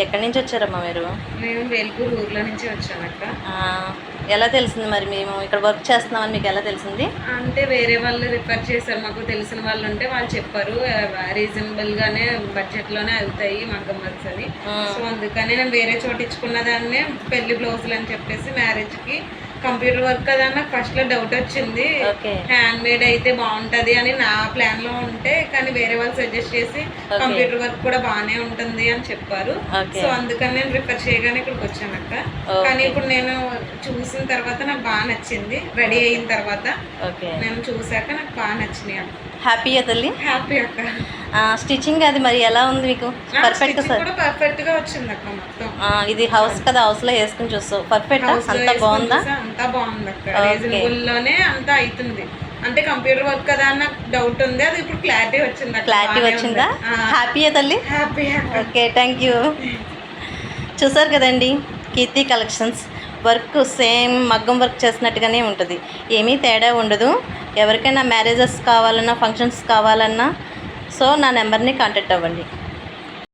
ఎక్కడి నుంచి వచ్చారమ్మా మీరు? మేము వేల్పూర్ ఊర్లో నుంచి వచ్చామక్క. ఎలా తెలిసింది మరి మేము ఇక్కడ వర్క్ చేస్తున్నామని మీకు ఎలా తెలిసింది? అంటే వేరే వాళ్ళు రిఫర్ చేశారు, మాకు తెలిసిన వాళ్ళు ఉంటే వాళ్ళు చెప్పారు రీజనబుల్గానే బడ్జెట్లోనే అవుతాయి మగ్గం వర్క్స్ అని. సో అందుకని నేను వేరే చోట ఇచ్చుకున్న దాన్నే పెళ్లి బ్లౌజులు అని చెప్పేసి మ్యారేజ్కి కంప్యూటర్ వర్క్ కదా నాకు ఫస్ట్లో డౌట్ వచ్చింది, హ్యాండ్ మేడ్ అయితే బాగుంటుంది అని నా ప్లాన్లో ఉంటే, కానీ వేరే వాళ్ళు సజెస్ట్ చేసి కంప్యూటర్ వర్క్ కూడా బాగానే ఉంటుంది అని చెప్పారు. సో అందుకని నేను రిఫర్ చేయగానే ఇక్కడికి వచ్చాను అక్క. కానీ ఇప్పుడు నేను చూసిన తర్వాత నాకు బాగా నచ్చింది, రెడీ అయిన తర్వాత నేను చూసాక నాకు బాగా నచ్చినాయి అక్క. హ్యాపీయా తల్లి? హ్యాపీ అక్క. స్టిచ్చింగ్ అది మరి ఎలా ఉంది మీకు? పర్ఫెక్ట్గా వచ్చింది అక్క మొత్తం. ఇది హౌస్ కదా, హౌస్లో వేసుకుని చూస్తావు పర్ఫెక్ట్ అంతా బాగుందా? అంతా బాగుంది అక్క, రీజనబుల్లోనే అంతా అవుతుంది. అంటే కంప్యూటర్ వర్క్ కదా అని నాకు డౌట్ ఉంది, అది ఇప్పుడు క్లారిటీ వచ్చింది. క్లారిటీ వచ్చిందా? హ్యాపీయా తల్లి? హ్యాపీ. Okay, thank you. చూసారు కదండి, కీర్తి కలెక్షన్స్. వర్క్ సేమ్ మగ్గం వర్క్ చేసినట్టుగానే ఉంటుంది, ఏమీ తేడా ఉండదు. ఎవరికైనా మ్యారేజెస్ కావాలన్నా, ఫంక్షన్స్ కావాలన్నా సో నా నెంబర్ని కాంటాక్ట్ అవ్వండి.